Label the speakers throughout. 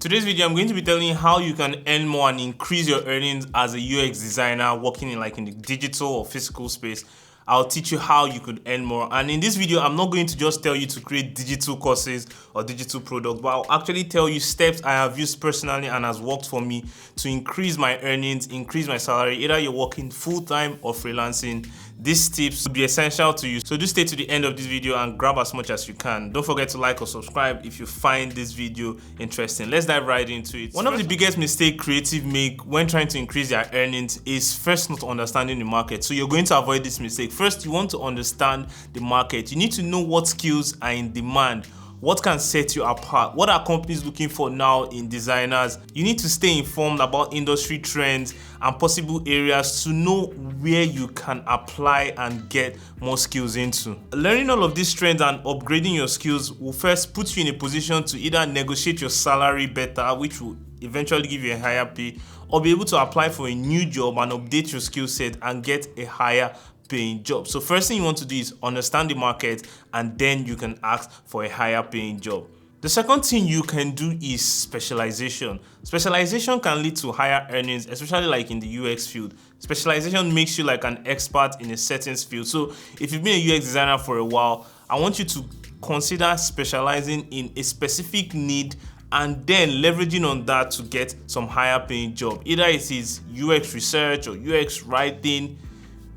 Speaker 1: Today's video, I'm going to be telling you how you can earn more and increase your earnings as a UX designer working in the digital or physical space. I'll teach you how you could earn more. And in this video, I'm not going to just tell you to create digital courses or digital products, but I'll actually tell you steps I have used personally and has worked for me to increase my earnings, increase my salary, either you're working full-time or freelancing. These tips will be essential to you. So do stay to the end of this video and grab as much as you can. Don't forget to like or subscribe if you find this video interesting. Let's dive right into it. One of the biggest mistakes creatives make when trying to increase their earnings is first not understanding the market. So you're going to avoid this mistake. First, you want to understand the market. You need to know what skills are in demand. What can set you apart? What are companies looking for now in designers? You need to stay informed about industry trends and possible areas to know where you can apply and get more skills into. Learning all of these trends and upgrading your skills will first put you in a position to either negotiate your salary better, which will eventually give you a higher pay, or be able to apply for a new job and update your skill set and get a higher paying job. So first thing you want to do is understand the market, and then you can ask for a higher paying job. The second thing you can do is specialization. Specialization can lead to higher earnings, especially in the UX field. Specialization makes you an expert in a certain field. So if you've been a UX designer for a while, I want you to consider specializing in a specific need and then leveraging on that to get some higher paying job. Either it is UX research or UX writing.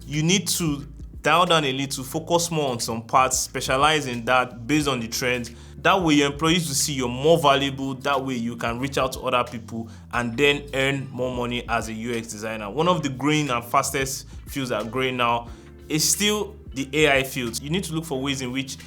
Speaker 1: You need to dial down a little, focus more on some parts, specialize in that based on the trends. That way your employees will see you're more valuable. That way you can reach out to other people and then earn more money as a UX designer. One of the growing and fastest fields that are growing now is still the AI field. You need to look for ways in which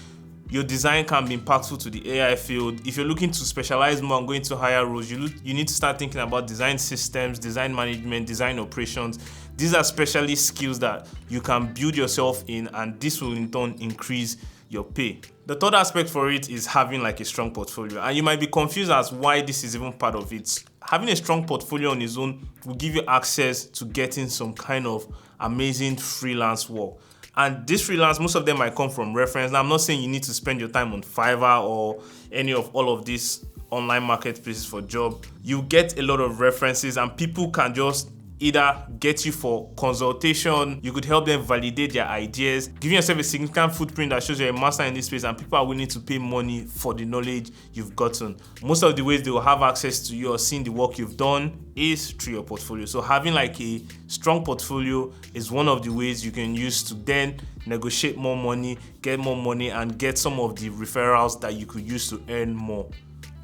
Speaker 1: your design can be impactful to the AI field. If you're looking to specialize more and go into higher roles, you need to start thinking about design systems, design management, design operations. These are specialist skills that you can build yourself in, and this will in turn increase your pay. The third aspect for it is having a strong portfolio, and you might be confused as why this is even part of it. Having a strong portfolio on its own will give you access to getting some kind of amazing freelance work. And this freelance, most of them might come from reference. Now, I'm not saying you need to spend your time on Fiverr or any of all of these online marketplaces for job. You get a lot of references, and people can just either get you for consultation. You could help them validate their ideas, giving yourself a significant footprint that shows you're a master in this space, and people are willing to pay money for the knowledge you've gotten. Most of the ways they will have access to you or seeing the work you've done is through your portfolio. So having a strong portfolio is one of the ways you can use to then negotiate more money, get more money, and get some of the referrals that you could use to earn more.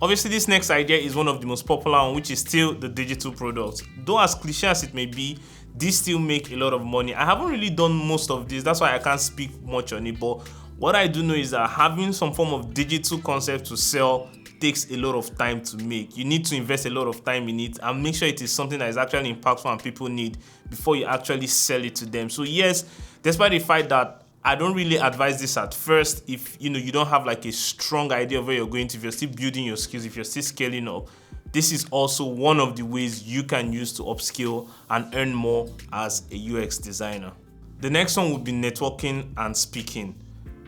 Speaker 1: Obviously, this next idea is one of the most popular one, which is still the digital products. Though as cliche as it may be, these still make a lot of money. I haven't really done most of this, that's why I can't speak much on it, but what I do know is that having some form of digital concept to sell takes a lot of time to make. You need to invest a lot of time in it and make sure it is something that is actually impactful and people need before you actually sell it to them. So yes, despite the fact that I don't really advise this at first if you don't have a strong idea of where you're going to, if you're still building your skills, if you're still scaling up. This is also one of the ways you can use to upskill and earn more as a UX designer. The next one would be networking and speaking.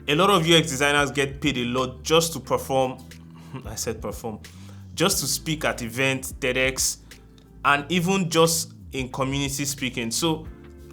Speaker 1: A lot of UX designers get paid a lot just to perform, just to speak at events, TEDx, and even just in community speaking. So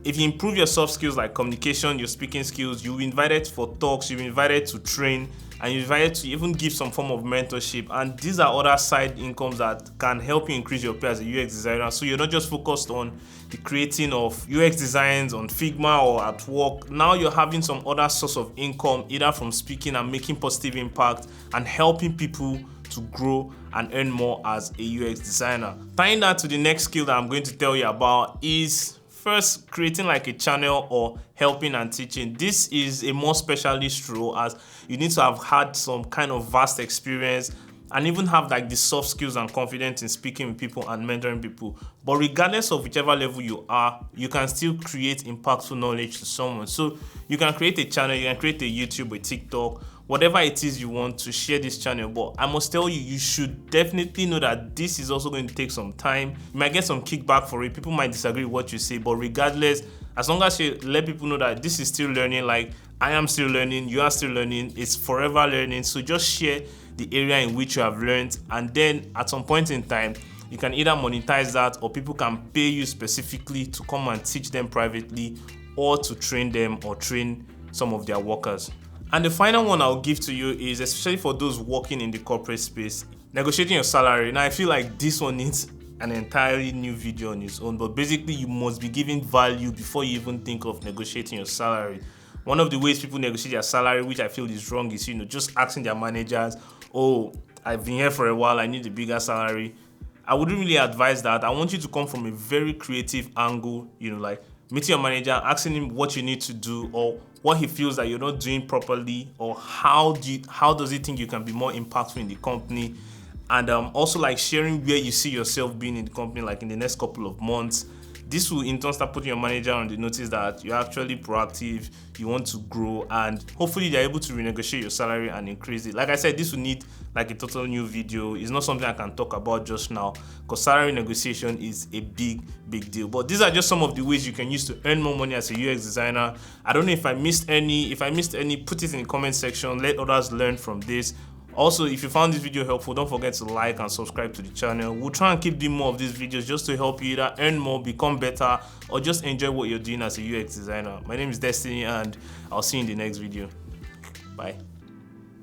Speaker 1: if you improve your soft skills like communication, your speaking skills, you'll be invited for talks, you'll be invited to train, and you're invited to even give some form of mentorship. And these are other side incomes that can help you increase your pay as a UX designer. So you're not just focused on the creating of UX designs on Figma or at work. Now you're having some other source of income, either from speaking and making positive impact and helping people to grow and earn more as a UX designer. Tying that to the next skill that I'm going to tell you about is first, creating a channel or helping and teaching. This is a more specialist role, as you need to have had some kind of vast experience and even have the soft skills and confidence in speaking with people and mentoring people. But regardless of whichever level you are, you can still create impactful knowledge to someone. So you can create a channel, you can create a YouTube, a TikTok, whatever it is you want to share this channel. But I must tell you, you should definitely know that this is also going to take some time. You might get some kickback for it. People might disagree with what you say, but regardless, as long as you let people know that this is still learning, like I am still learning, you are still learning, it's forever learning. So just share the area in which you have learned, and then at some point in time, you can either monetize that, or people can pay you specifically to come and teach them privately, or to train them or train some of their workers. And the final one I'll give to you is, especially for those working in the corporate space, negotiating your salary. Now I feel like this one needs an entirely new video on its own, but basically you must be giving value before you even think of negotiating your salary. One of the ways people negotiate their salary, which I feel is wrong, is just asking their managers, oh, I've been here for a while, I need a bigger salary. I wouldn't really advise that. I want you to come from a very creative angle, like meeting your manager, asking him what you need to do, or what he feels that you're not doing properly, or how does he think you can be more impactful in the company, and also like sharing where you see yourself being in the company, like in the next couple of months. This will in turn start putting your manager on the notice that you're actually proactive, you want to grow, and hopefully they're able to renegotiate your salary and increase it. Like I said, this will need like a total new video. It's not something I can talk about just now, because salary negotiation is a big deal. But these are just some of the ways you can use to earn more money as a UX designer. I don't know if I missed any. If I missed any, put it in the comment section. Let others learn from this. Also, if you found this video helpful, don't forget to like and subscribe to the channel. We'll try and keep doing more of these videos just to help you either earn more, become better, or just enjoy what you're doing as a UX designer. My name is Destiny, and I'll see you in the next video. Bye.